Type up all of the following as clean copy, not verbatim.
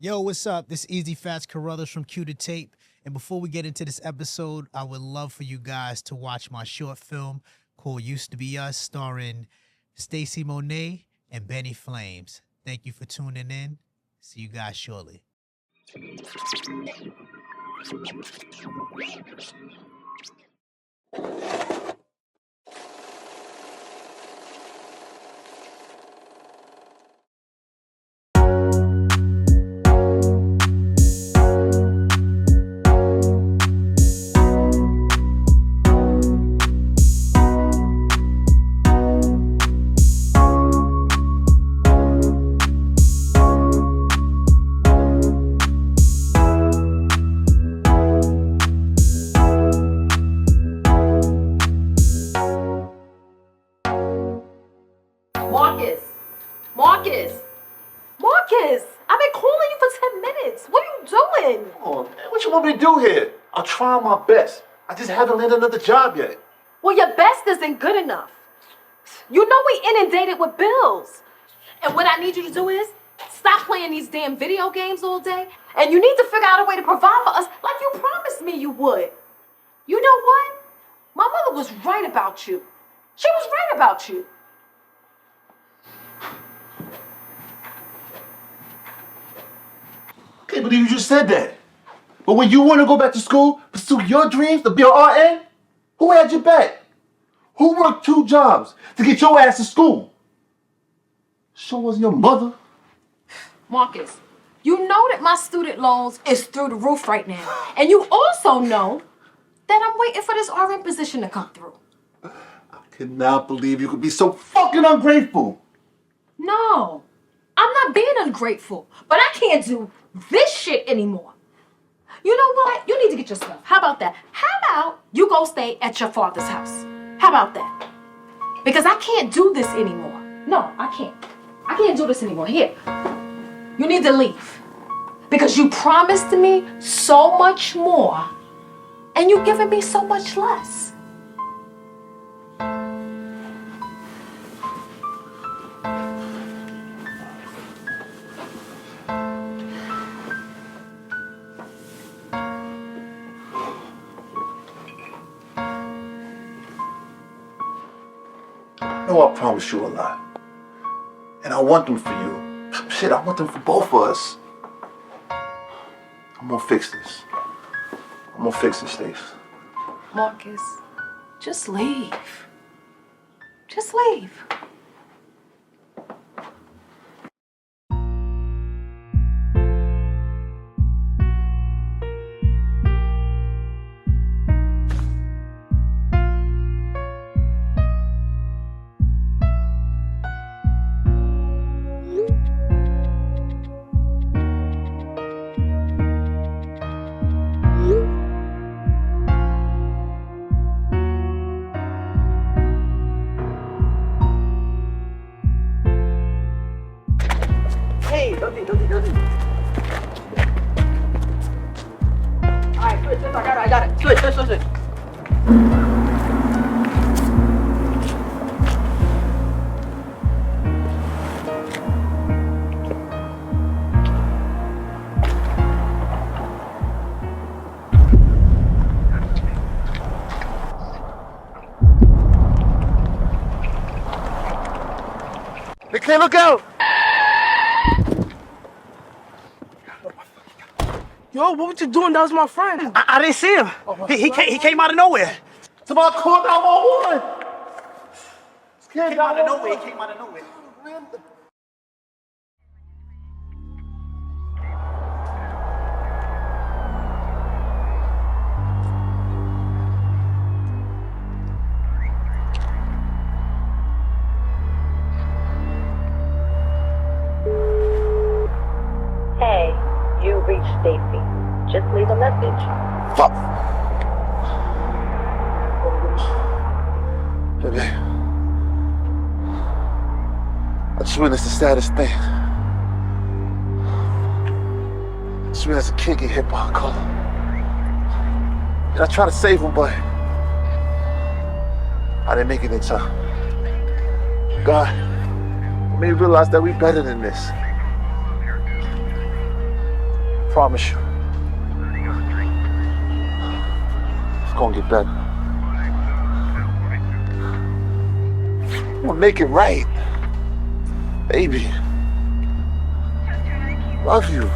Yo, what's up? This is Easy Fats Carruthers from Q to Tape. And before we get into this episode, I would love for you guys to watch my short film called Used to Be Us, starring Stacey Monet and Benny Flames. Thank you for tuning in. See you guys shortly. Marcus, I've been calling you for 10 minutes. What are you doing? Come on, man. What you want me to do here? I'm trying my best. I just haven't landed another job yet. Well, your best isn't good enough. You know we inundated with bills. And what I need you to do is stop playing these damn video games all day. And you need to figure out a way to provide for us like you promised me you would. You know what? My mother was right about you. She was right about you. Can't believe you just said that. But when you want to go back to school, pursue your dreams to be an RN, who had your back? Who worked 2 jobs to get your ass to school? Sure wasn't your mother. Marcus, you know that my student loans is through the roof right now. And you also know that I'm waiting for this RN position to come through. I cannot believe you could be so fucking ungrateful. No, I'm not being ungrateful, but I can't do this shit anymore. You know what? You need to get your stuff. How about that? How about you go stay at your father's house? How about that? Because I can't do this anymore. No, I can't. I can't do this anymore. Here, you need to leave. Because you promised me so much more, and you're giving me so much less. No, I promise you a lot. And I want them for you. Shit, I want them for both of us. I'm gonna fix this. I'm gonna fix it, Stace. Marcus, just leave. Just leave. I got it. 对。McClay, look out! Yo, what was you doing? That was my friend. I didn't see him. He came out of nowhere. Somebody call 911! Came out of nowhere. He came out of nowhere. Hey, you reached Stacy. Just leave a message. Fuck. Hey, babe. I just witnessed the saddest thing. I just witnessed a kid get hit by a car. And I tried to save him, but I didn't make it in time. God made me realize that we're better than this. promise you. It's gonna get better. I'm gonna make it right. Baby. Love you.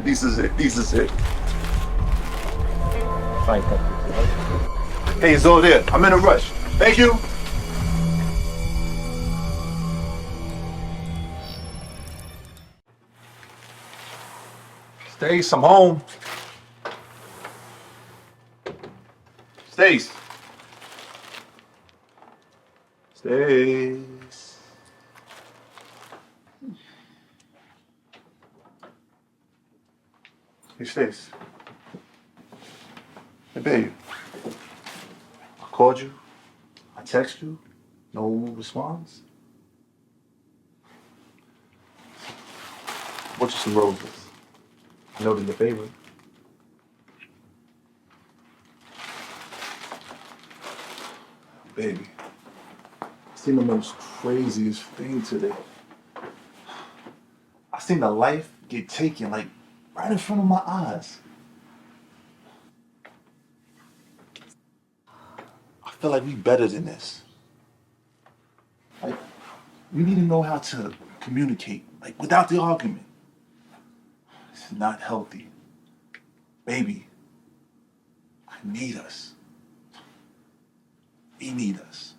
This is it. This is it. Fine, thank you. Hey, it's over there. I'm in a rush. Thank you. Stace, I'm home. Stace. Stace. Hey, Stace. Hey, babe. I called you. I text you. No response. Bought you some roses. I know they're your favorite. Baby, I seen the most craziest thing today. I seen the life get taken, like, right in front of my eyes. I feel like we better than this. Like, we need to know how to communicate, like, without the argument. It's not healthy. Baby, I need us. We need us.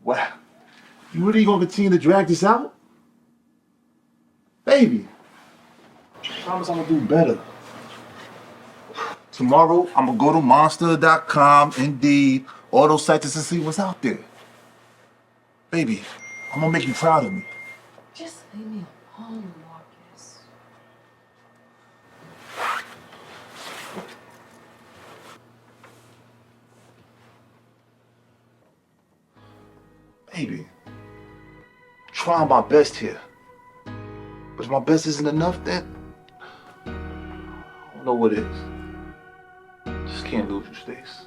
Wow. You really gonna continue to drag this out? Baby, I promise I'm gonna do better. Tomorrow, I'm gonna go to monster.com, Indeed, all those sites to see what's out there. Baby, I'm gonna make you proud of me. Just leave me alone, Marcus. Baby, I'm trying my best here. But if my best isn't enough, then I don't know what is. Just can't lose you, Stace.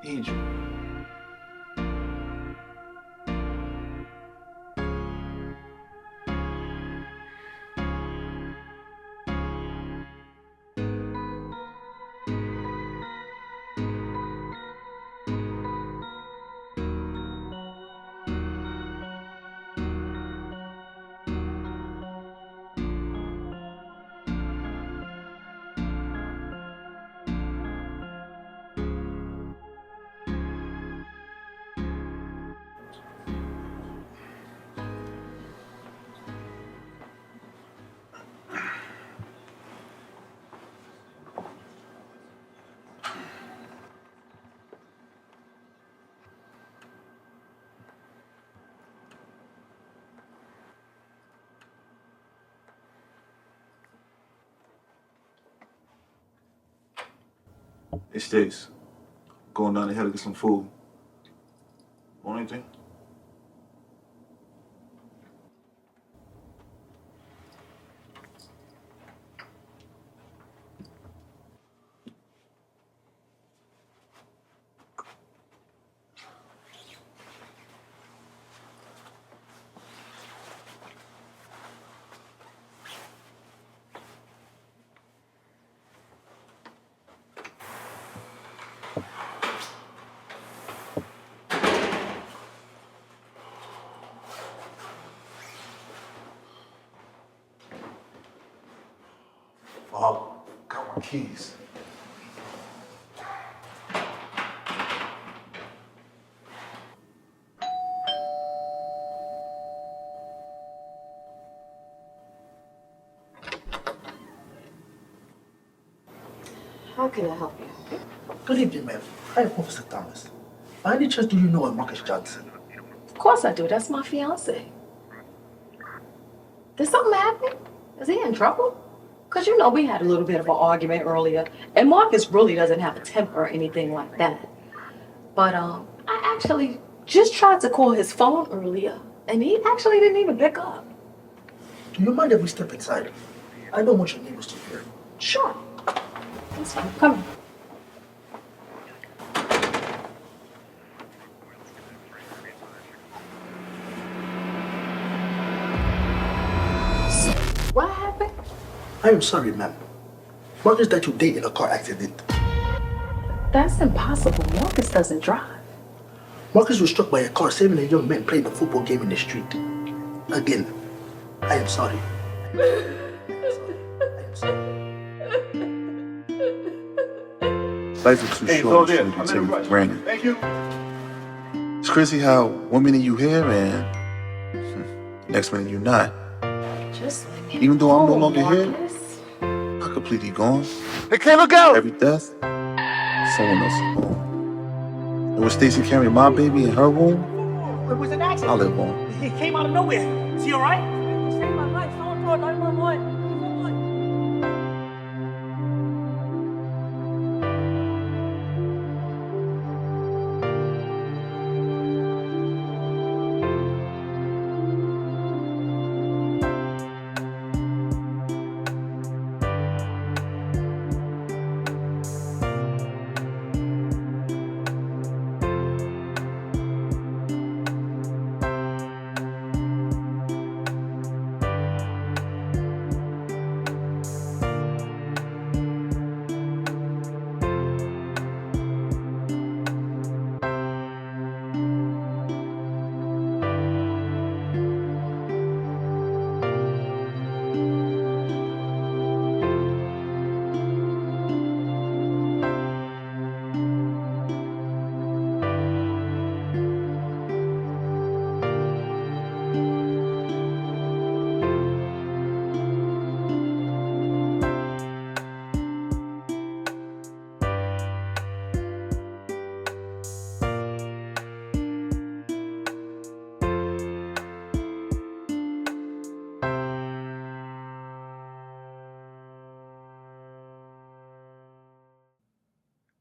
Need you. Hey, Stace. Going down the hill to get some food. Want anything? Oh, got my keys. How can I help you? Good evening, ma'am. I am Officer Thomas. By any chance, do you know a Marcus Johnson? Of course I do. That's my fiance. Did something happen? Is he in trouble? Because you know we had a little bit of an argument earlier. And Marcus really doesn't have a temper or anything like that. But I actually just tried to call his phone earlier. And he actually didn't even pick up. Do you mind if we step inside? I don't want your neighbors to hear. Sure. That's fine. Come on. What happened? I am sorry, ma'am. Marcus died today in a car accident. That's impossible. Marcus doesn't drive. Marcus was struck by a car saving a young man playing a football game in the street. Again, I am sorry. Life is too short to be taken for granted. Thank you. It's crazy how one minute you here and next minute you're not. Just Even though I'm no longer here, Marcus. I'm completely gone. Hey, K, look out! Every death, someone else is born. And when Stacy carried my baby in her womb, It was an accident. I live on. He came out of nowhere. Is he all right? Save my life. Someone call 911. 911.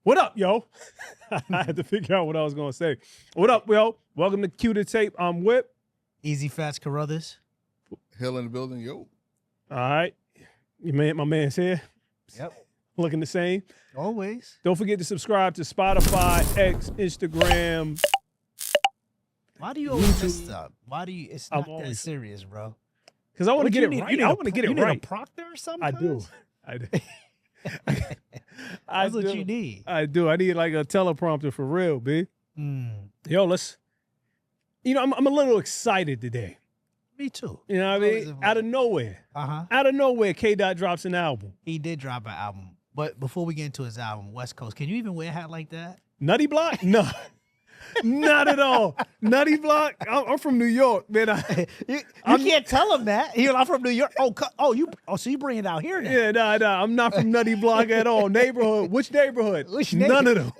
What up, yo? I had to figure out what I was going to say. What up, yo? Welcome to K.E.W. I'm Whip. Easy Fats Carruthers. Hill in the building, yo. All right. My man's here. Yep. Looking the same. Always. Don't forget to subscribe to Spotify, X, Instagram. Why do you always mess up? Why do you? It's not that always serious, bro. Because I want to What get you it need? right. You need I a want to get you it need right. a proctor or something? I do. I do. That's what you need. I do. I need like a teleprompter for real, B. Yo, let's. I'm a little excited today. Me too. You know what I mean? Out of nowhere. Out of nowhere, K.E.W. drops an album. He did drop an album. But before we get into his album, West Coast, can you even wear a hat like that? Nutty Block? No. Not at all. Nutty Block? I'm from New York, man. You can't tell him that. I'm from New York. So you bring it out here now? Yeah, nah. I'm not from Nutty Block at all. Neighborhood. Which neighborhood? Which None of them.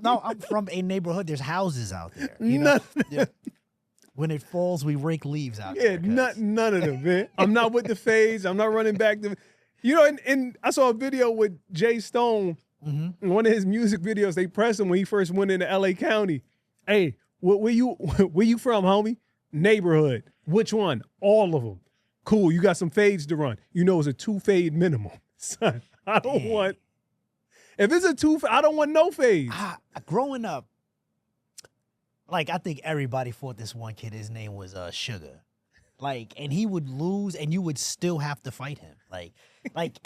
No, I'm from a neighborhood. There's houses out there. You know? Yeah. When it falls, we rake leaves out there. Yeah, none of them, man. I'm not with the fades. I'm not running back to. And I saw a video with Jay Stone. In one of his music videos, they pressed him when he first went into LA County. Hey, where you from, homie? Neighborhood. Which one? All of them. Cool. You got some fades to run. It's a 2 fade minimum, son. I don't want. If it's a 2, I don't want no fades. Growing up, I think everybody fought this one kid. His name was Sugar. And he would lose, and you would still have to fight him. Like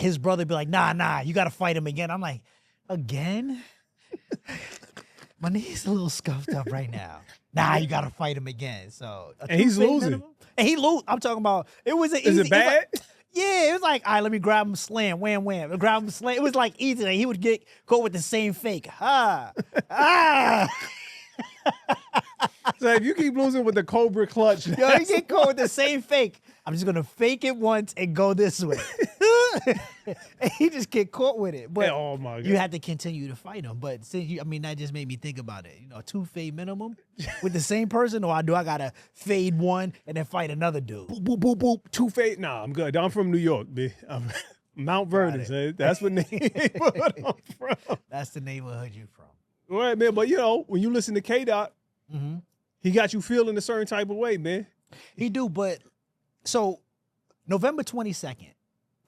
his brother would be like, nah, you got to fight him again. I'm like, again? My knee's a little scuffed up right now. Nah, you got to fight him again. So, and he's losing. Minimum, and he lose. I'm talking about, it was an easy. Is it bad? Yeah, it was like, all right, let me grab him, slam, wham, wham. Grab him, slam. It was like easy. He would get caught with the same fake. So if you keep losing with the Cobra clutch, you get caught with the same fake. I'm just gonna fake it once and go this way. And he just get caught with it. But oh my God. you had to continue to fight him. But since you, I mean, that just made me think about it. You know, 2 fade minimum with the same person, or do I gotta fade one and then fight another dude? Boop, boop, boop, boop. 2 fade. Nah, I'm good. I'm from New York, B. I'm Mount Vernon. So that's what neighborhood I'm from. That's the neighborhood you from. All right, man. But you know, when you listen to K.E.W, he got you feeling a certain type of way, man. He do, but so November 22nd,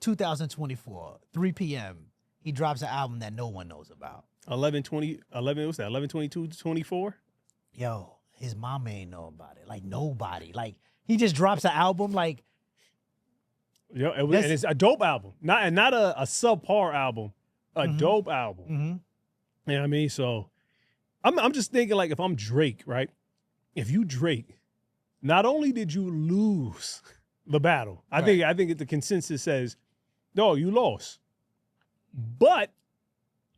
2024, 3 p.m., he drops an album that no one knows about. 11/22/24? Yo, his mama ain't know about it. Like, nobody. Like, he just drops an album, like... Yo, and it's a dope album. Not a subpar album. A dope album. You know what I mean? So, I'm just thinking, like, if I'm Drake, right? If you Drake, not only did you lose the battle, I think the consensus says, no, you lost. But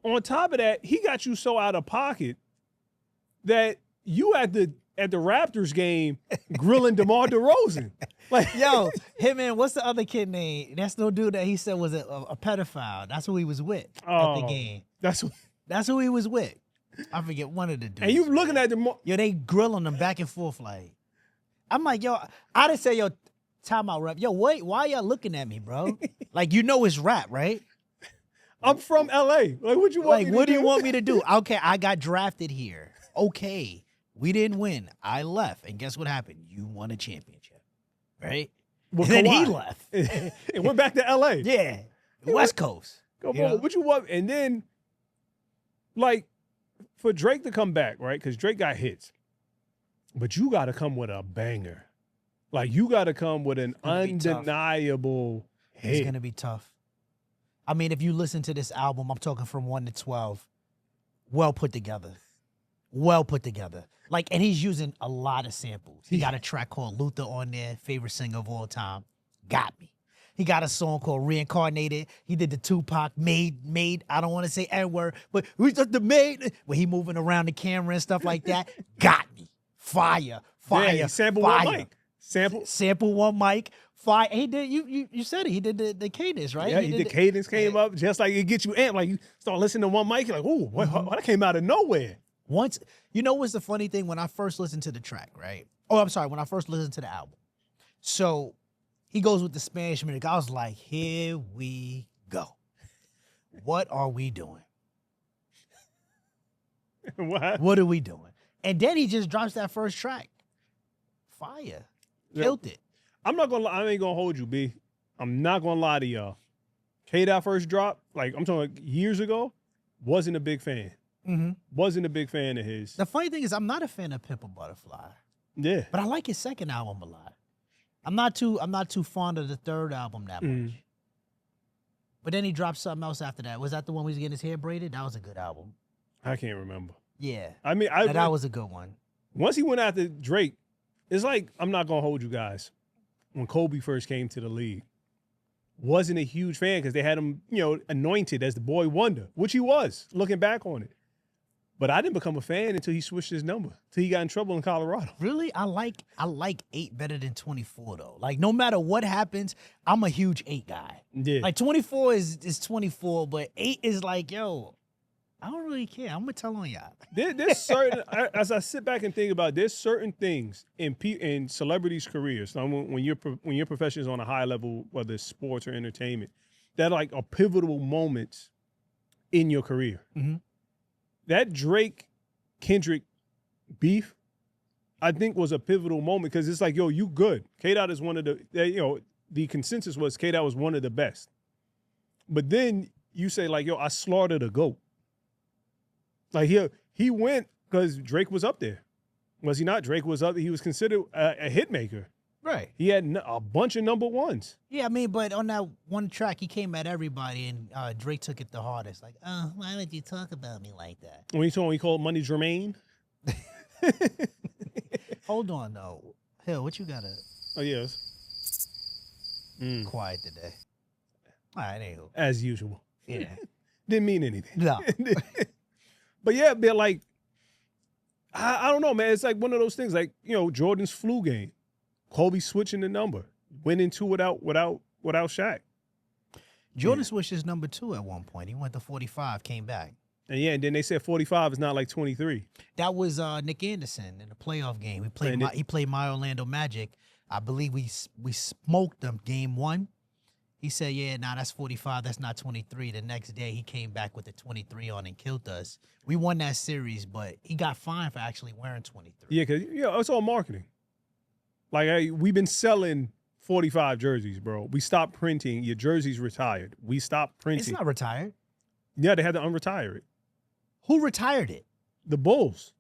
on top of that, he got you so out of pocket that you at the Raptors game grilling DeMar DeRozan. Like, yo, him and what's the other kid name? That's no dude that he said was a pedophile. That's who he was with at the game. That's who he was with. I forget one of the dudes. And you looking at DeMar. Yo, they grilling them back and forth like. I'm like, yo, I didn't say, yo, time out, rap. Yo, wait, why y'all looking at me, bro? Like, you know it's rap, right? I'm from L.A. Like, what you want me to do? What do you want me to do? Okay, I got drafted here. Okay, we didn't win. I left. And guess what happened? You won a championship, right? Well, and then he Kawhi. left. It went back to L.A. Yeah, West Coast. Go on, what you want? And then, like, for Drake to come back, right? Because Drake got hits. But you got to come with a banger. Like, you got to come with an undeniable hit. It's going to be tough. I mean, if you listen to this album, I'm talking from 1 to 12, well put together. Well put together. Like, and he's using a lot of samples. He got a track called Luther on there, favorite singer of all time. Got me. He got a song called Reincarnated. He did the Tupac made, I don't want to say N-word, but we just the made, where he moving around the camera and stuff like that. Got me. Fire. Yeah, he sampled fire. one mic. Sample one mic. Fire. He did, you said it. He did the cadence, right? Yeah, he did cadence came up just like it gets you amped. Like, you start listening to one mic, you're like, ooh, that came out of nowhere. Once, you know what's the funny thing? When I first listened to the track, right? Oh, I'm sorry. When I first listened to the album. So he goes with the Spanish music. I was like, here we go. What are we doing? What are we doing? And then he just drops that first track. Fire. Killed it. I'm not gonna lie, I ain't gonna hold you, B. I'm not gonna lie to y'all. K.E.W. first drop, like I'm talking years ago, wasn't a big fan. Wasn't a big fan of his. The funny thing is, I'm not a fan of Pimp a Butterfly. Yeah. But I like his second album a lot. I'm not too fond of the third album that much. But then he dropped something else after that. Was that the one where he was getting his hair braided? That was a good album. I can't remember. Yeah. I mean, that was a good one. Once he went after Drake, it's like, I'm not gonna hold you guys. When Kobe first came to the league, wasn't a huge fan because they had him, anointed as the boy wonder, which he was, looking back on it. But I didn't become a fan until he switched his number, till he got in trouble in Colorado. Really? I like 8 better than 24 though. Like, no matter what happens, I'm a huge 8 guy. Yeah. Like 24 is 24, but 8 is like, yo, I don't really care. I'm gonna tell on y'all. There's certain, as I sit back and think about it, there's certain things in celebrities' careers, so when your profession is on a high level, whether it's sports or entertainment, that are pivotal moments in your career. That Drake Kendrick beef, I think, was a pivotal moment because it's like, yo, you good. K.E.W. is one of the consensus was K.E.W. was one of the best. But then you say, like, yo, I slaughtered a GOAT. Like, he went because Drake was up there. Was he not? Drake was up there. He was considered a hit maker. Right. He had a bunch of number ones. Yeah, I mean, but on that one track, he came at everybody, and Drake took it the hardest. Like, why would you talk about me like that? When he called Money Jermaine? Hold on, though. Hill, what you got to... Oh, yes. Quiet today. All right, anywho. As usual. Yeah. Didn't mean anything. No. But yeah, they're like, I don't know, man. It's like one of those things, like, Jordan's flu game. Kobe switching the number. Went into without Shaq. Jordan switched his number 2 at one point. He went to 45, came back. And then they said 45 is not like 23. That was Nick Anderson in the playoff game. He played my Orlando Magic. I believe we smoked them game 1. He said, yeah, nah, that's 45. That's not 23. The next day, he came back with the 23 on and killed us. We won that series, but he got fined for actually wearing 23. Yeah, because it's all marketing. Like, hey, we've been selling 45 jerseys, bro. We stopped printing. Your jersey's retired. We stopped printing. It's not retired. Yeah, they had to unretire it. Who retired it? The Bulls.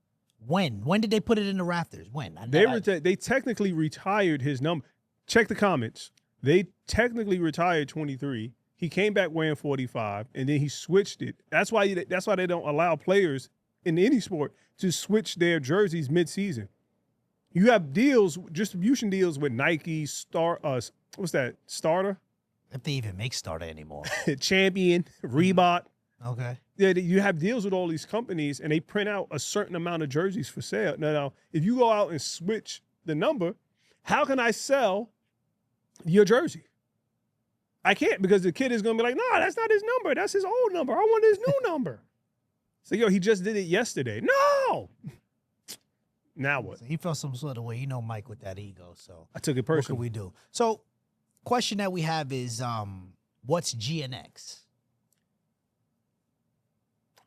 When? When did they put it in the rafters? When? They technically retired his number. Check the comments. They technically retired 23. He came back wearing 45, and then he switched it. That's why they don't allow players in any sport to switch their jerseys mid-season. You have distribution deals with Nike, what's that, Starter? If they even make Starter anymore. Champion, Reebok. Okay. Yeah, you have deals with all these companies, and they print out a certain amount of jerseys for sale. Now, if you go out and switch the number, how can I sell your jersey? I can't, because the kid is going to be like, no, that's not his number. That's his old number. I want his new number. So, he just did it yesterday. No! Now what? So he felt some sort of way. Mike with that ego. So I took it personally. What can we do? So, question that we have is, what's GNX?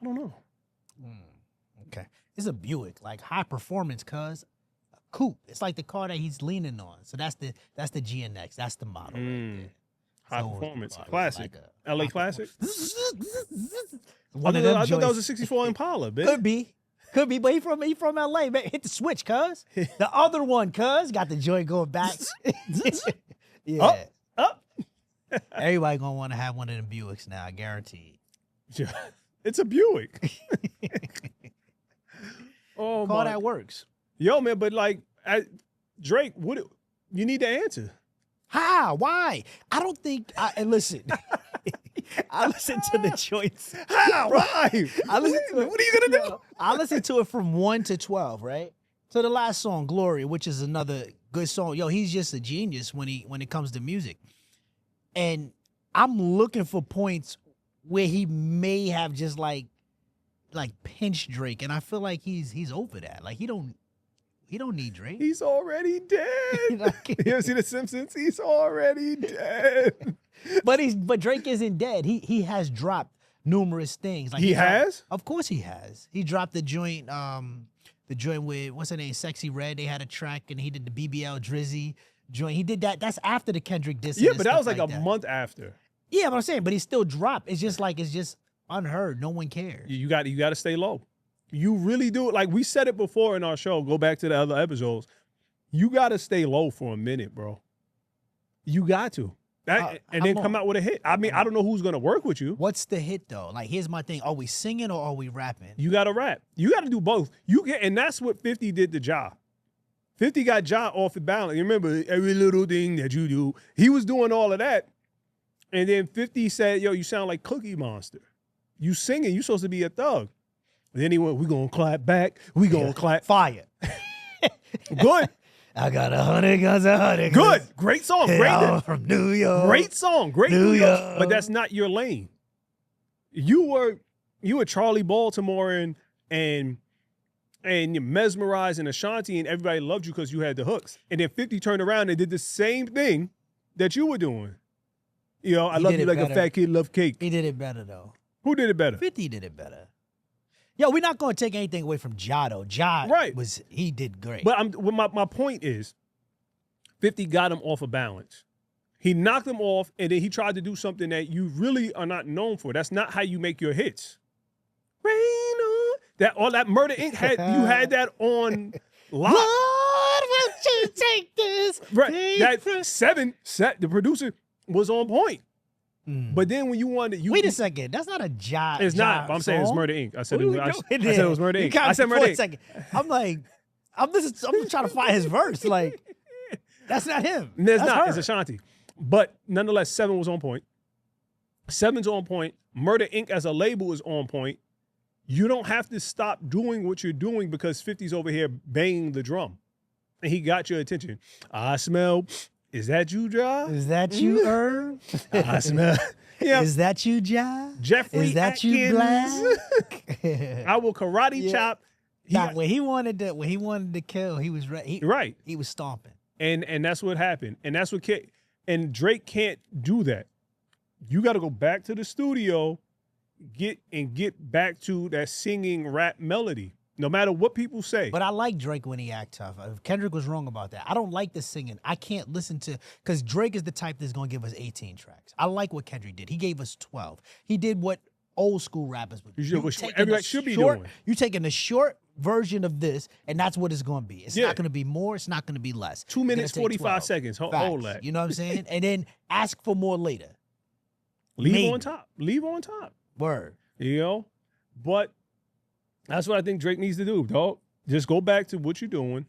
I don't know. Okay. It's a Buick, like high performance, cuz a coupe. It's like the car that he's leaning on. So that's the GNX. That's the model right there. High So performance. it's Classic. like LA Classic? One I of them thought that joints. was a 64 Impala, bitch. Could be, but he from LA, man. Hit the switch, cuz. The other one, cuz, got the joint going back. Yeah. Up. Everybody gonna want to have one of them Buicks now, I guarantee. It's a Buick. Oh, Call that works. Yo, man, but like, Drake, you need to answer. How? Why? I don't think. And listen, I listen to the joints. How? Why? I listen to it. What are you gonna do? I listen to it from 1 to 12, right? So the last song, Glory, which is another good song. Yo, he's just a genius when it comes to music. And I'm looking for points where he may have just like pinched Drake, and I feel like he's over that. Like he don't need Drake. He's already dead. You ever see The Simpsons? He's already dead. But Drake isn't dead. He has dropped numerous things. Like he has? Of course he has. He dropped the joint with what's her name, Sexy Red. They had a track, and he did the BBL Drizzy joint. He did that. That's after the Kendrick diss. Yeah, but that was like a month after. Yeah, but I'm saying, but he still dropped. It's just unheard. No one cares. You got to stay low. You really do. Like we said it before in our show. Go back to the other episodes. You got to stay low for a minute, bro. You got to. And then come out with a hit. I mean, I don't know who's gonna work with you. What's the hit though? Like, here's my thing: are we singing or are we rapping? You gotta rap. You gotta do both. And that's what 50 did to Ja. 50 got Ja off the balance. You remember every little thing that you do. He was doing all of that, and then 50 said, "Yo, you sound like Cookie Monster. You singing? You supposed to be a thug." And then he went, "We gonna clap back. We gonna clap fire." Good. I got 100 guns, 100 guns. Good. Great song. Great. I'm from New York. Great song. Great New York. But that's not your lane. You were Charlie Baltimore and you mesmerized and Ashanti, and everybody loved you because you had the hooks. And then 50 turned around and did the same thing that you were doing. You know, I love you like a fat kid love cake. He did it better though. Who did it better? 50 did it better. Yo, we're not going to take anything away from Ja, though. Ja, right. He did great. But my point is, 50 got him off of balance. He knocked him off, and then he tried to do something that you really are not known for. That's not how you make your hits. Rain on. That Murder Inc. You had that on lock. Lord, won't you take this? Right. That 7 set, the producer was on point. But then when you wanted, wait a second, that's not a Ja. It's not. But I'm saying it's Murder Inc. I said it was Murder Inc. I said Murder Inc. Second. I'm like, I'm just trying to find his verse. Like, that's not him. It's not. Her. It's Ashanti. But nonetheless, 7 was on point. 7's on point. Murder Inc. as a label is on point. You don't have to stop doing what you're doing because 50's over here banging the drum, and he got your attention. I smell Is that you, Ja? Is that you, Irv? I smell. Yeah. Is that you, Ja? Jeffrey Is that Atkins. you, Black? I will karate chop. Nah, when he wanted to kill, he was ready. Right. He was stomping. And that's what happened. And that's what and Drake can't do that. You got to go back to the studio, get back to that singing rap melody. No matter what people say. But I like Drake when he act tough. Kendrick was wrong about that. I don't like the singing. I can't listen to, because Drake is the type that's going to give us 18 tracks. I like what Kendrick did. He gave us 12. He did what old school rappers would do. Everybody should be doing. You're taking a short version of this, and that's what it's going to be. It's not going to be more. It's not going to be less. 2 minutes, 45 seconds. Hold that. You know what I'm saying? And then ask for more later. Leave on top. Leave on top. Word. You know? But that's what I think Drake needs to do, dog. Just go back to what you're doing.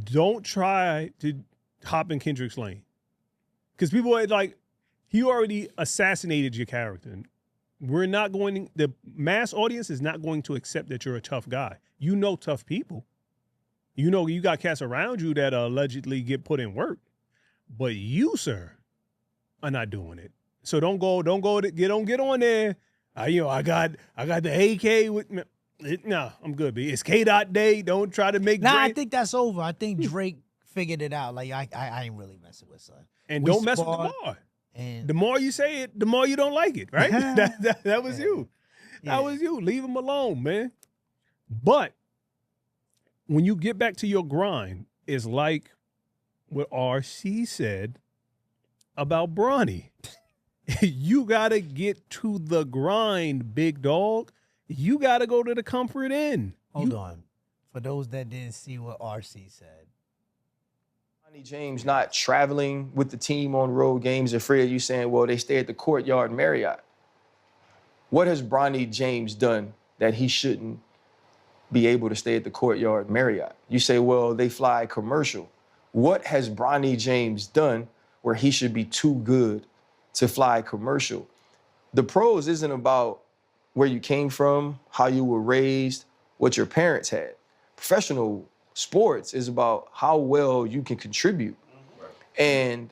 Don't try to hop in Kendrick's lane. Because people are like, he already assassinated your character. The mass audience is not going to accept that you're a tough guy. You know tough people. You know you got cats around you that allegedly get put in work. But you, sir, are not doing it. So don't get on there. I got the AK with me. No, I'm good, B. It's K.E.W. Day. Don't try to make Drake. I think that's over. I think Drake figured it out. Like, I ain't really messing with son. And don't mess with Lamar. And the more you say it, the more you don't like it, right? that was you. That was you. Leave him alone, man. But when you get back to your grind, it's like what RC said about Bronny. You got to get to the grind, big dog. You got to go to the Comfort Inn. Hold on. For those that didn't see what RC said. Bronny James not traveling with the team on road games, afraid of you saying, well, they stay at the Courtyard Marriott. What has Bronny James done that he shouldn't be able to stay at the Courtyard Marriott? You say, well, they fly commercial. What has Bronny James done where he should be too good to fly commercial? The pros isn't about where you came from, how you were raised, what your parents had. Professional sports is about how well you can contribute. And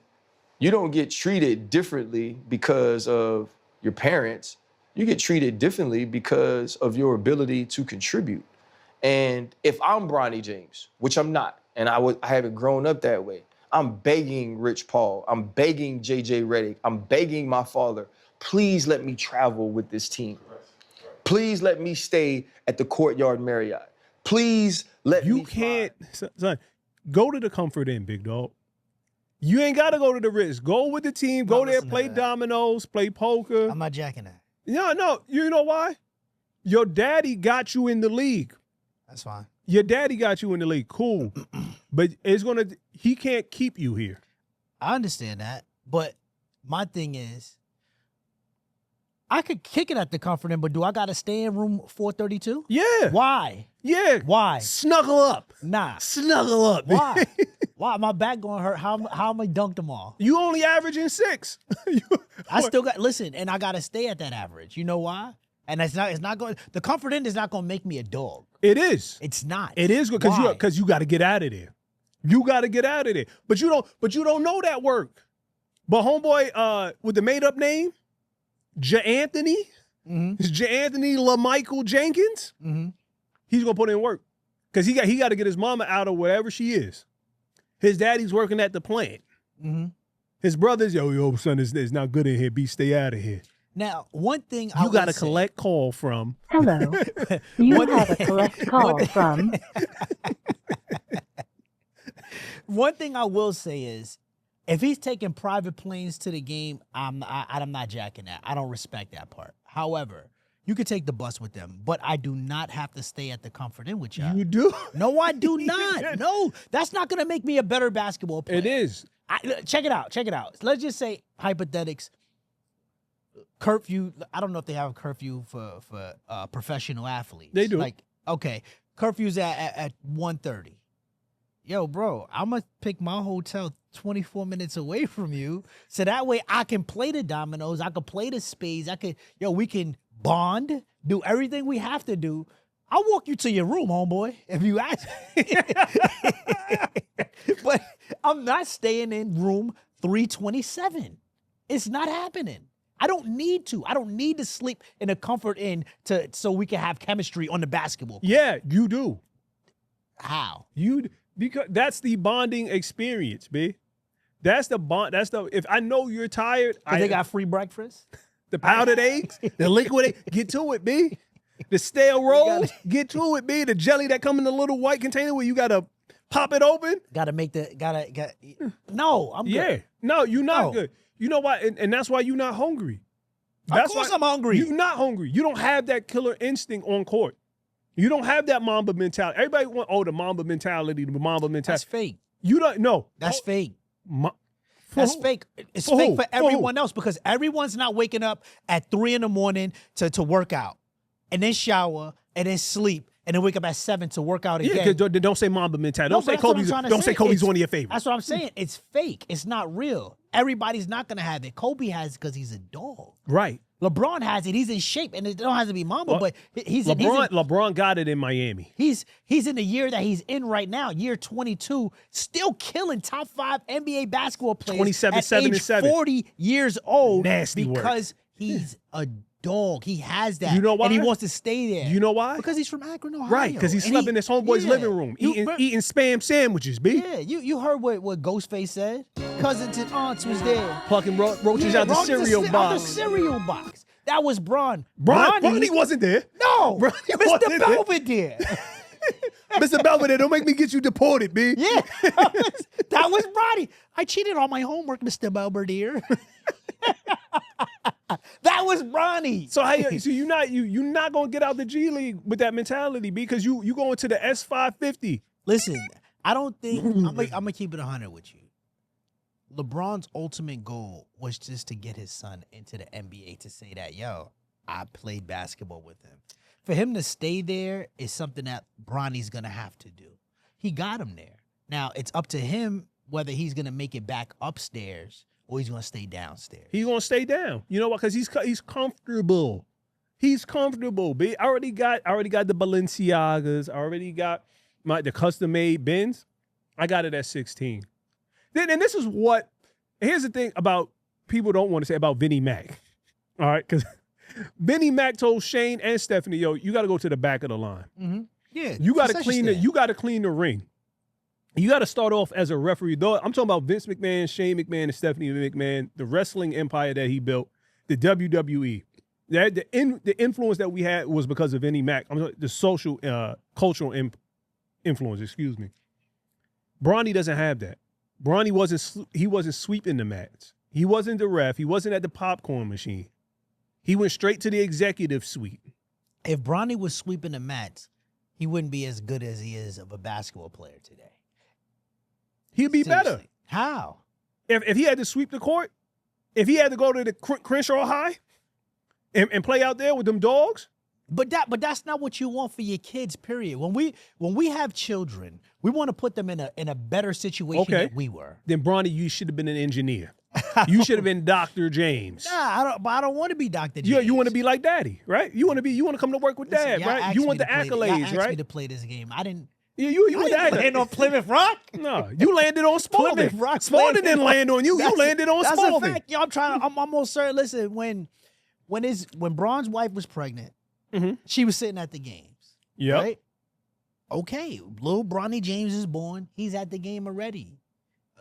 you don't get treated differently because of your parents. You get treated differently because of your ability to contribute. And if I'm Bronny James, which I'm not, and I haven't grown up that way, I'm begging Rich Paul, I'm begging JJ Redick, I'm begging my father, please let me travel with this team. Please let me stay at the Courtyard Marriott. Please let me. You can't, son, go to the Comfort Inn, big dog. You ain't got to go to the Ritz. Go with the team. Go there, play dominoes, play poker. I'm not jacking that. No. You know why? Your daddy got you in the league. That's fine. Your daddy got you in the league. Cool. But he can't keep you here. I understand that. But my thing is, I could kick it at the Comfort Inn, but do I got to stay in room 432? Yeah. Why? Yeah. Why? Snuggle up. Nah. Snuggle up. Why? Why? My back going to hurt. How am I dunked them all? You only averaging 6. I still got, listen, and I got to stay at that average. You know why? And it's not going, the Comfort Inn is not going to make me a dog. It is. It's not. It is because you got to get out of there. You got to get out of there. But you don't know that work. But homeboy with the made up name, J-Anthony, J-Anthony LaMichael Jenkins, he's going to put in work. Because he got to get his mama out of wherever she is. His daddy's working at the plant. His brother's, yo, son, it's not good in here. B, stay out of here. Now, one thing you got to collect call from. Hello. You have a collect call from. One thing I will say is, if he's taking private planes to the game, I'm not jacking that. I don't respect that part. However, you could take the bus with them, but I do not have to stay at the Comfort Inn with y'all. You do? No, I do not. No, that's not going to make me a better basketball player. It is. Check it out. Let's just say, hypothetics, curfew. I don't know if they have a curfew for professional athletes. They do. Like, okay, curfew's at 1:30. Yo, bro, I'm going to pick my hotel 24 minutes away from you. So that way I can play the dominoes. I can play the spades. We can bond, do everything we have to do. I'll walk you to your room, homeboy, if you ask. But I'm not staying in room 327. It's not happening. I don't need to. I don't need to sleep in a comfort inn so we can have chemistry on the basketball court. Yeah, you do. How? Because that's the bonding experience, B. That's the bond. If I know you're tired, They got free breakfast. The powdered eggs, the liquid egg, get to it, B. The stale rolls, get to it, B. The jelly that come in the little white container where you gotta pop it open. No, I'm good. Yeah. No, you're not good. You know why? And that's why you're not hungry. Of course I'm hungry. You're not hungry. You don't have that killer instinct on court. You don't have that Mamba mentality. Everybody want, the Mamba mentality, the Mamba mentality. That's fake. You don't know. That's fake. That's fake. It's fake for everyone else because everyone's not waking up at 3 a.m. to work out and then shower and then sleep and then wake up at 7 to work out again. Yeah, because don't say Mamba mentality. Don't say Kobe's. Don't say Kobe's one of your favorites. That's what I'm saying. It's fake. It's not real. Everybody's not gonna have it. Kobe has it because he's a dog. Right. LeBron has it. He's in shape, and it don't have to be Mamba, but LeBron got it in Miami. He's in the year that he's in right now, year 22, still killing top 5 NBA basketball players 27, at 7, age and 7. 40 years old. Nasty because he's a dog. He has that. You know why? And he wants to stay there. You know why? Because he's from Akron, Ohio. Right, because he slept in his homeboy's living room, eating Spam sandwiches, B. Yeah, you heard what Ghostface said? Cousins and aunts was there. Plucking roaches out the cereal box. Out the cereal box. That was Bronny wasn't there. No, Mr. Belvedere. Mr. Belvedere, don't make me get you deported, B. Yeah, that was Bronny. I cheated on my homework, Mr. Belvedere. That was Bronny. So you're not gonna get out the G League with that mentality, because you going to the S550. Listen, I don't think I'm gonna keep it 100 with you. LeBron's ultimate goal was just to get his son into the NBA, to say that, yo, I played basketball with him. For him to stay there is something that Bronny's going to have to do. He got him there. Now, it's up to him whether he's going to make it back upstairs or he's going to stay downstairs. He's going to stay down. You know what? Because he's comfortable. He's comfortable, B. I already got the Balenciagas. I already got the custom-made Benz. I got it at 16. And this is here's the thing about people don't want to say about Vinnie Mac. All right, because Vinnie Mac told Shane and Stephanie, yo, you got to go to the back of the line. Mm-hmm. Yeah, you got to clean the ring. You got to start off as a referee. Though I'm talking about Vince McMahon, Shane McMahon, and Stephanie McMahon, the wrestling empire that he built, the WWE. The influence that we had was because of Vinnie Mac. I'm sorry, the social, cultural influence. Excuse me. Bronny doesn't have that. Bronny wasn't sweeping the mats. He wasn't the ref. He wasn't at the popcorn machine. He went straight to the executive suite. If Bronny was sweeping the mats, he wouldn't be as good as he is of a basketball player today. He'd be better. How? If he had to sweep the court, if he had to go to the Crenshaw High and play out there with them dogs. But that's not what you want for your kids, period. When we have children, we want to put them in a better situation than we were. Then Bronny, you should have been an engineer. You should have been Dr. James. Nah, I don't want to be Dr. James. You want to be like Daddy, right? You want to come to work with Dad, right? You want the accolades, y'all right? asked me to play this game. I didn't. Yeah, you didn't land on Plymouth Rock. No, you landed on Spalding. Plymouth Rock. Spalding didn't land on you. You landed on Spalding. That's a fact. Yo, I'm almost certain. Listen, when Bron's wife was pregnant, she was sitting at the games. Yeah. Right? Okay, little Bronny James is born. He's at the game already.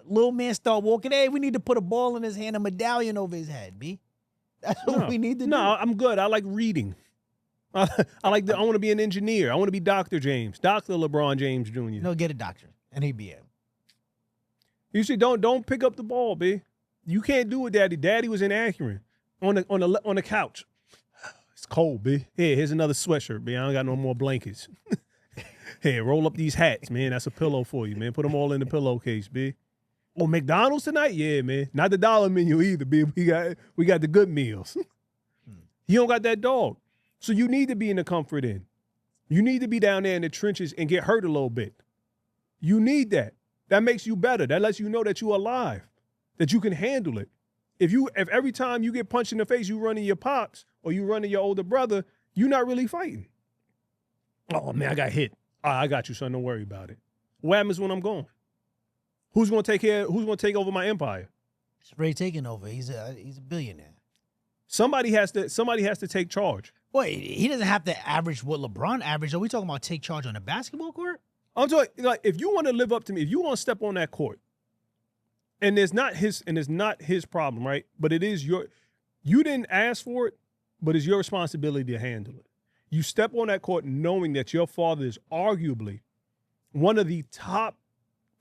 Little man start walking. Hey, we need to put a ball in his hand, a medallion over his head, B. That's what we need to do. No, I'm good. I like reading. I want to be an engineer. I want to be Dr. James, Dr. LeBron James Jr. No, get a doctor, and he'd be it. You see, don't pick up the ball, B. You can't do it, Daddy. Daddy was in Akron on the couch. It's cold, B. Here's another sweatshirt, B. I don't got no more blankets. Hey, roll up these hats, man. That's a pillow for you, man. Put them all in the pillowcase, B. Oh, McDonald's tonight? Yeah, man. Not the dollar menu either, B. We got the good meals. You don't got that dog. So you need to be in the comfort inn. You need to be down there in the trenches and get hurt a little bit. You need that. That makes you better. That lets you know that you're alive, that you can handle it. If every time you get punched in the face, you run in your pops or you run in your older brother, you're not really fighting. Oh, man, I got hit. I got you, son. Don't worry about it. What happens when I'm gone? Who's gonna take over my empire? It's Ray taking over. He's a billionaire. Somebody has to take charge. Wait, he doesn't have to average what LeBron averaged. Are we talking about take charge on a basketball court? I'm talking like if you want to live up to me, if you want to step on that court, and it's not his problem, right? But it is you didn't ask for it, but it's your responsibility to handle it. You step on that court knowing that your father is arguably one of the top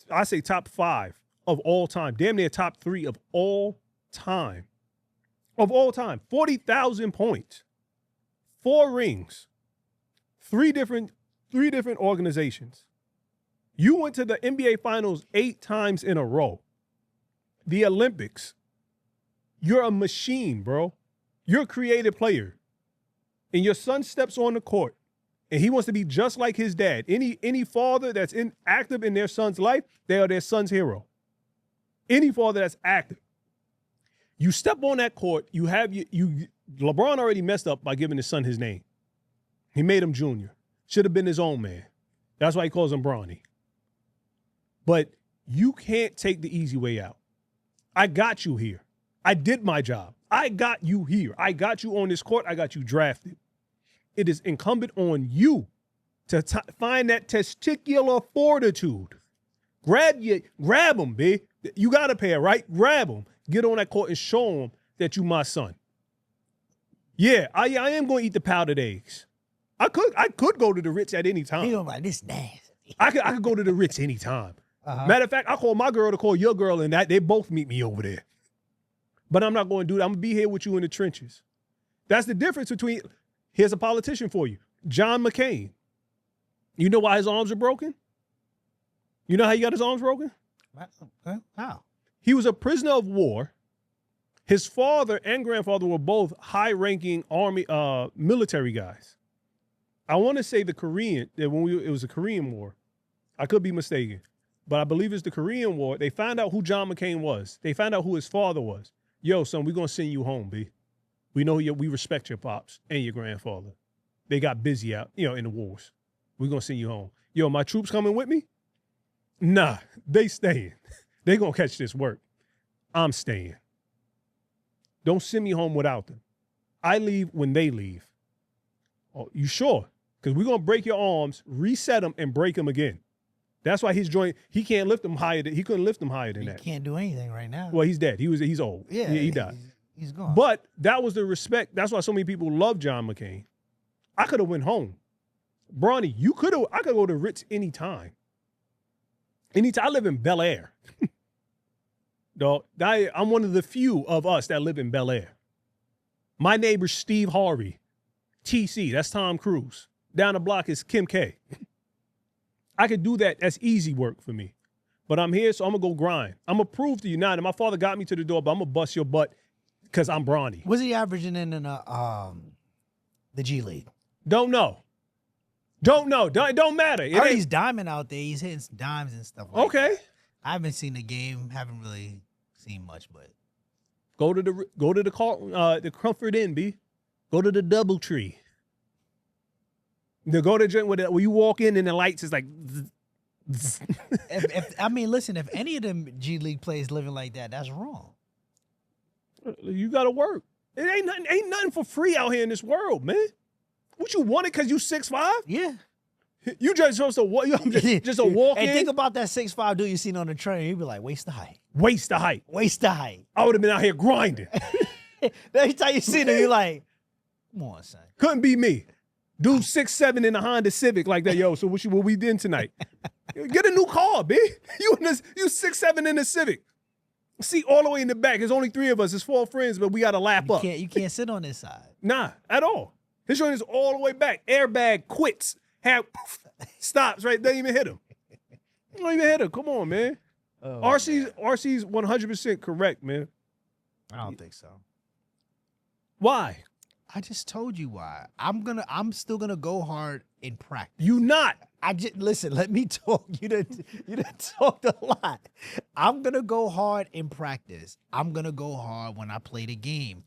5 of all time, damn near top 3 of all time. Of all time, 40,000 points, 4 rings, 3 different organizations. You went to the NBA Finals 8 times in a row. The Olympics. You're a machine, bro. You're a creative player. And your son steps on the court and he wants to be just like his dad. Any father that's active in their son's life, they are their son's hero. Any father that's active. You step on that court, LeBron already messed up by giving his son his name. He made him Junior. Should have been his own man. That's why he calls him Bronny. But you can't take the easy way out. I got you here. I did my job. I got you here. I got you on this court. I got you drafted. It is incumbent on you to find that testicular fortitude. Grab him, B. You got a pair, right? Grab him. Get on that court and show him that you my son. Yeah, I am going to eat the powdered eggs. I could go to the Ritz at any time. He gonna like this nasty. I could go to the Ritz anytime. Matter of fact, I call my girl to call your girl, and they both meet me over there. But I'm not going to do that. I'm going to be here with you in the trenches. That's the difference between, here's a politician for you, John McCain. You know why his arms are broken? You know how he got his arms broken? How? He was a prisoner of war. His father and grandfather were both high-ranking army military guys. I want to say it was the Korean War. I could be mistaken, but I believe it's the Korean War. They found out who John McCain was. They found out who his father was. Yo, son, we're going to send you home, B. We know we respect your pops and your grandfather. They got busy out, in the wars. We're going to send you home. Yo, my troops coming with me? Nah, they staying. They going to catch this work. I'm staying. Don't send me home without them. I leave when they leave. Oh, you sure? Because we're going to break your arms, reset them, and break them again. That's why his joint, he can't lift them higher. He couldn't lift them higher than that. He can't do anything right now. Well, he's dead. He's old. Yeah, he died. He's gone. But that was the respect. That's why so many people love John McCain. I could have went home. Bronny, I could go to Ritz anytime. Anytime. I live in Bel Air. Dog, I'm one of the few of us that live in Bel Air. My neighbor's Steve Harvey. TC, that's Tom Cruise. Down the block is Kim K. I could do that. That's easy work for me. But I'm here, so I'm going to go grind. I'm going to prove to you now that my father got me to the door, but I'm going to bust your butt because I'm Bronny. What's he averaging in the G League? Don't know. Don't matter. He's diamond out there. He's hitting some dimes and stuff like that. I haven't seen the game. Haven't really seen much, but go to the Comfort Inn, B. Go to the DoubleTree. Go to the joint where you walk in and the lights is like. If any of them G League players living like that, that's wrong. You got to work. It ain't nothing for free out here in this world, man. What you want it because you 6'5"? Yeah. You just supposed to just a walk in. And think about that 6'5" dude you seen on the train. He'd be like, waste the height. Waste the height. Waste the height. I would have been out here grinding. Every time you see him, you're like, come on, son. Couldn't be me. Dude 6'7" in a Honda Civic like that. Yo, so what we doing tonight? Get a new car, B. You 6'7" in a Civic. See, all the way in the back. There's only 3 of us. There's 4 friends, but we got to lap up. You can't sit on this side. Nah, at all. His joint is all the way back. Airbag quits. Stops right. Doesn't even hit him. Don't even hit him. Come on, man. Oh, RC's 100% correct, man. I don't think so. Why? I just told you why. I'm still gonna go hard in practice. You not. Listen, let me talk. You done talked a lot. I'm gonna go hard in practice. I'm gonna go hard when I play the game.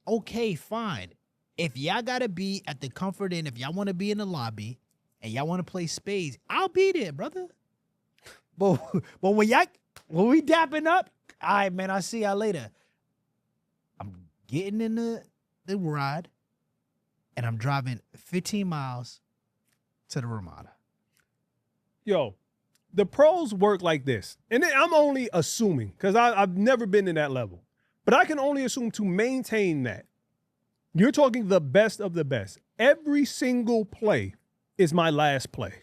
Okay, fine. If y'all gotta be at the Comfort Inn, if y'all want to be in the lobby and y'all want to play spades, I'll be there, brother. But when y'all When we dapping up, all right, man, I'll see y'all later. I'm getting in the ride, and I'm driving 15 miles to the Ramada. Yo, the pros work like this. And I'm only assuming, because I've never been in that level. But I can only assume to maintain that. You're talking the best of the best. Every single play is my last play.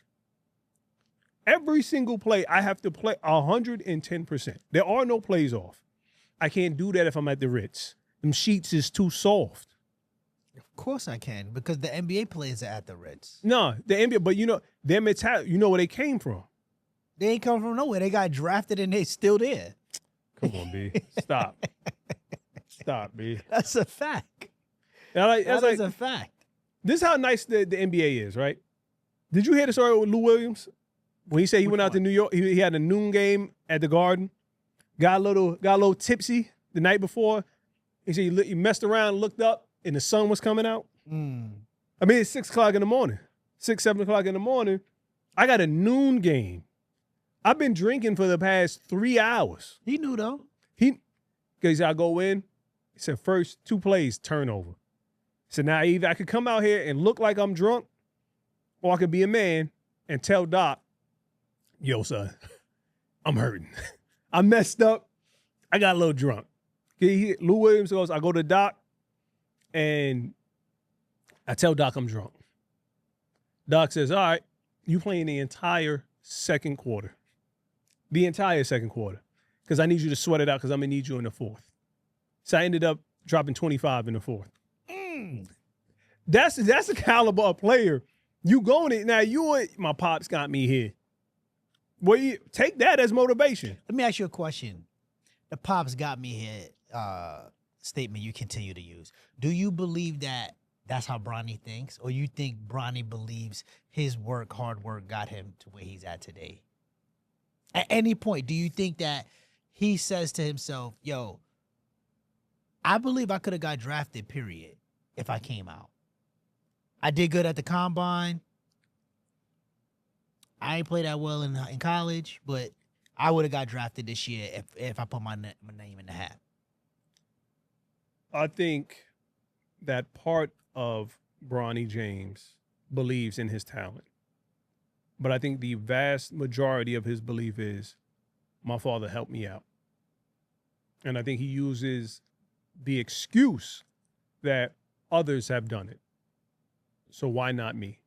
Every single play, I have to play 110%. There are no plays off. I can't do that if I'm at the Ritz. Them sheets is too soft. Of course I can, because the NBA players are at the Ritz. No, the NBA, but you know, them Italian, you know where they came from. They ain't come from nowhere. They got drafted and they still there. Come on, B. Stop. Stop, B. That's a fact. That That's a fact. This is how nice the NBA is, right? Did you hear the story with Lou Williams? When he said he went out to New York, he had a noon game at the Garden, got a little tipsy the night before. He said he messed around, looked up, and the sun was coming out. I mean, it's 6 o'clock in the morning, 6, 7 o'clock in the morning. I got a noon game. I've been drinking for the past 3 hours. He knew though. Because I go in, he said first 2 plays, turnover. So now either I could come out here and look like I'm drunk, or I could be a man and tell Doc, yo, son, I'm hurting. I messed up. I got a little drunk. Lou Williams goes, I go to Doc, and I tell Doc I'm drunk. Doc says, all right, you playing the entire second quarter. The entire second quarter. Because I need you to sweat it out because I'm going to need you in the fourth. So I ended up dropping 25 in the fourth. That's the caliber of player. You going it. Now, my pops got me here. Well, you take that as motivation. Let me ask you a question. The pops got me here statement you continue to use. Do you believe that that's how Bronny thinks? Or you think Bronny believes his hard work got him to where he's at today? At any point, do you think that he says to himself, yo, I believe I could have got drafted, period, if I came out. I did good at the combine. I ain't played that well in college, but I would have got drafted this year if I put my name in the hat. I think that part of Bronny James believes in his talent. But I think the vast majority of his belief is, my father helped me out. And I think he uses the excuse that others have done it. So why not me?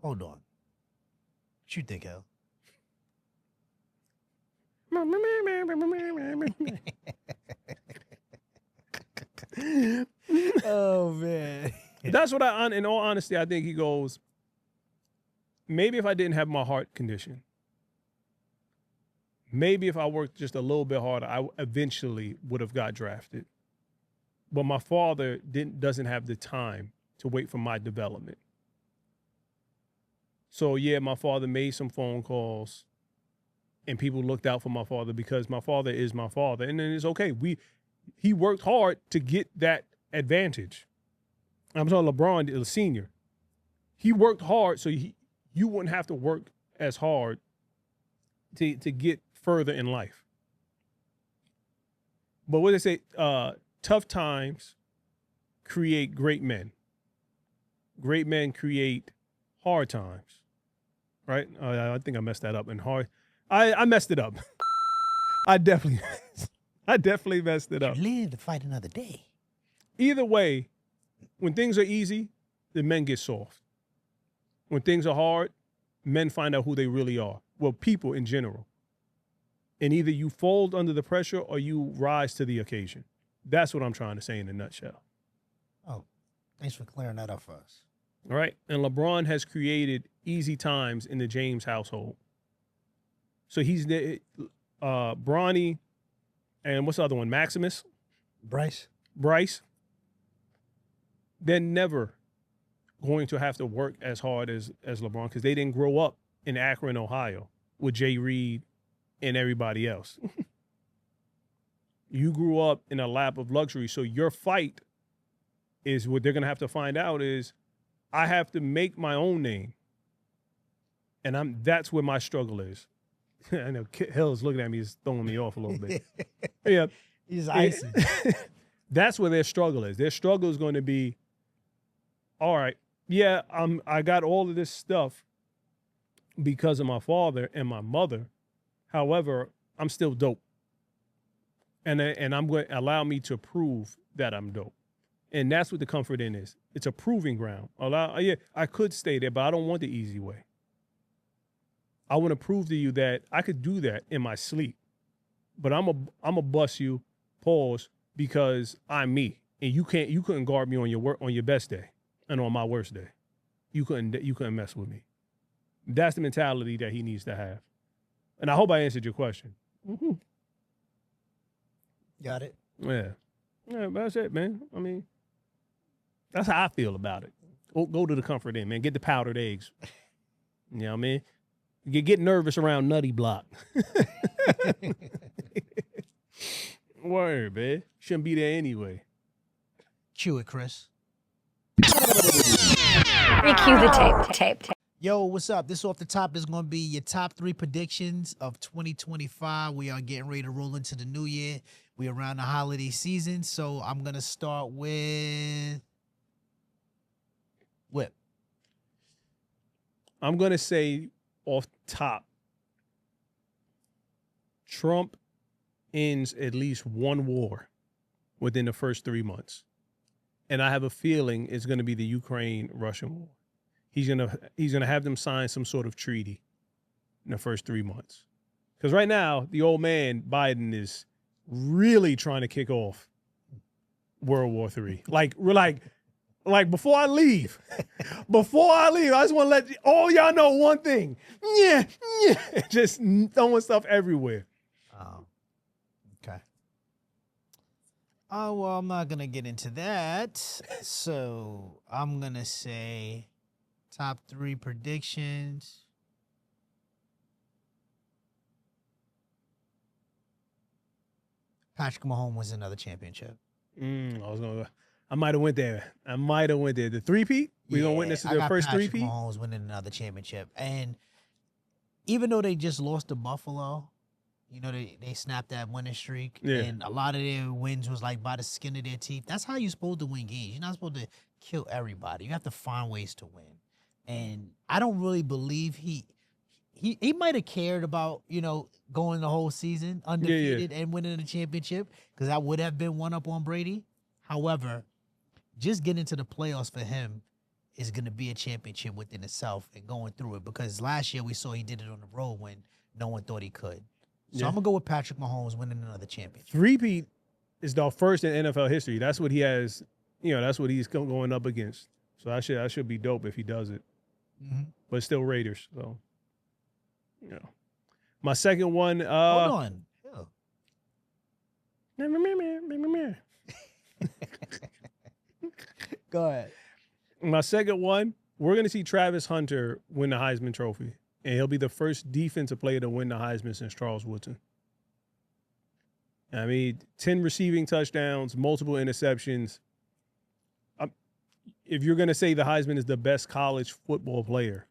Hold on. What you think, Hell? Oh, man. That's what in all honesty, I think he goes, maybe if I didn't have my heart condition, maybe if I worked just a little bit harder, I eventually would have got drafted. But my father doesn't have the time to wait for my development. So yeah, my father made some phone calls and people looked out for my father because my father is my father. And then it's okay. He worked hard to get that advantage. I'm talking LeBron, the senior. He worked hard so you wouldn't have to work as hard to get further in life. But what they say, tough times create great men. Great men create hard times, right? I think I messed that up. And I messed it up. I definitely messed it up. Live to fight another day. Either way, when things are easy, the men get soft. When things are hard, men find out who they really are. Well, people in general. And either you fold under the pressure or you rise to the occasion. That's what I'm trying to say in a nutshell. Oh, thanks for clearing that up for us. All right. And LeBron has created easy times in the James household. So he's Bronny, and what's the other one? Maximus? Bryce. They're never going to have to work as hard as LeBron because they didn't grow up in Akron, Ohio with Jay Reed and everybody else. You grew up in a lap of luxury. So your fight is what they're going to have to find out is I have to make my own name. And that's where my struggle is. I know Hill's looking at me, is throwing me off a little bit. Yeah. He's icy. That's where their struggle is. Their struggle is going to be, all right, yeah, I got all of this stuff because of my father and my mother. However, I'm still dope. And I'm going to allow me to prove that I'm dope. And that's what the Comfort Inn is. It's a proving ground. I could stay there, but I don't want the easy way. I want to prove to you that I could do that in my sleep. But I'm a bust you, pause, because I'm me. And you couldn't guard me on your best day and on my worst day. You couldn't mess with me. That's the mentality that he needs to have. And I hope I answered your question. Mm-hmm. Got it. Yeah. Yeah, but that's it, man. I mean, that's how I feel about it. Go to the Comfort Inn, man. Get the powdered eggs. You know what I mean? Get nervous around Nutty Block. Word, man. Shouldn't be there anyway. Cue it, Chris. Recue the tape. Yo, what's up? This off the top is going to be your top 3 predictions of 2025. We are getting ready to roll into the new year. We are around the holiday season, so I'm going to start with Whip. I'm going to say off top, Trump ends at least one war within the first 3 months. And I have a feeling it's going to be the Ukraine-Russian war. He's gonna have them sign some sort of treaty in the first 3 months. Because right now, the old man, Biden, is really trying to kick off World War III. Like before I leave, I just want to let all y'all know one thing. Yeah. Just throwing stuff everywhere. Okay. Oh, well, I'm not going to get into that. So I'm going to say top 3 predictions. Patrick Mahomes wins another championship. I might have went there. The three-peat? We're going to witness the first Patrick three-peat? Mahomes winning another championship. And even though they just lost to Buffalo, you know, they snapped that winning streak. Yeah. And a lot of their wins was like by the skin of their teeth. That's how you're supposed to win games. You're not supposed to kill everybody. You have to find ways to win. And I don't really believe he might have cared about, you know, going the whole season undefeated and winning the championship, because that would have been one up on Brady. However, just getting to the playoffs for him is going to be a championship within itself and going through it, because last year we saw he did it on the road when no one thought he could. So I'm going to go with Patrick Mahomes winning another championship. Three-peat is the first in NFL history. That's what he has, you know, that's what he's going up against. So that should be dope if he does it. Mm-hmm. But still Raiders, so, you know. My second one. Hold on. Go ahead. My second one, we're going to see Travis Hunter win the Heisman Trophy. And he'll be the first defensive player to win the Heisman since Charles Woodson. I mean, 10 receiving touchdowns, multiple interceptions. If you're going to say the Heisman is the best college football player,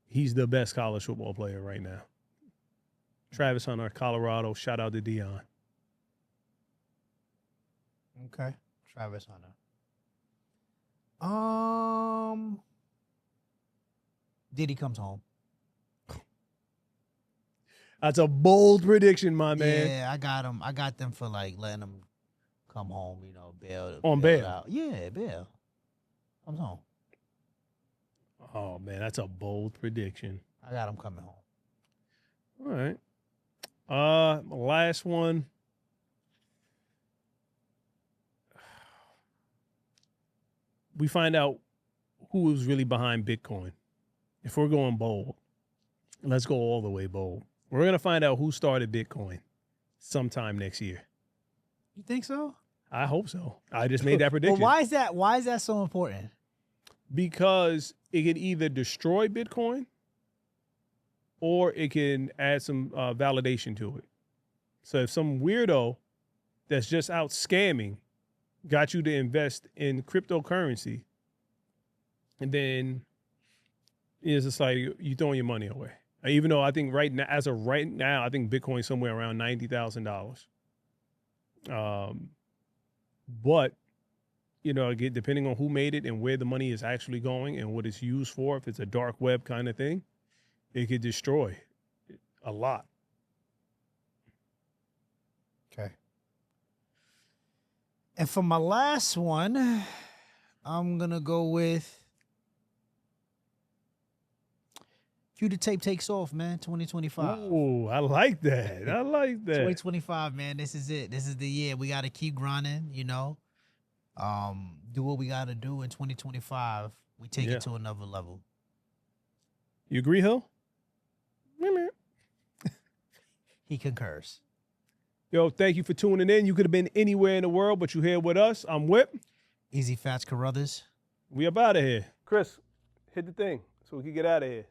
he's the best college football player right now. Travis Hunter, Colorado. Shout out to Dion. Okay. Travis Hunter. Diddy comes home. That's a bold prediction, my man. Yeah, I got him. I got them for like letting him come home, you know, bail. On bail? Out. Yeah, bail. Comes home. Oh, man, that's a bold prediction. I got him coming home. All right. Last one. We find out who was really behind Bitcoin. If we're going bold, let's go all the way bold. We're going to find out who started Bitcoin sometime next year. You think so? I hope so. I just made that prediction. Well, why is that so important? Because it can either destroy Bitcoin or it can add some validation to it. So if some weirdo that's just out scamming got you to invest in cryptocurrency, and then it's just like you throwing your money away. Even though I think as of right now, I think Bitcoin's somewhere around $90,000. But again, depending on who made it and where the money is actually going and what it's used for, if it's a dark web kind of thing, it could destroy a lot. Okay. And for my last one, I'm going to go with Q-to-Tape takes off, man, 2025. Oh, I like that. I like that. 2025, man, this is it. This is the year. We got to keep grinding, do what we got to do in 2025. We take it to another level. You agree, Hill? He concurs. Yo, thank you for tuning in. You could have been anywhere in the world, but you're here with us. I'm Whip. Easy Fats Carruthers. We up out of here. Chris, hit the thing so we can get out of here.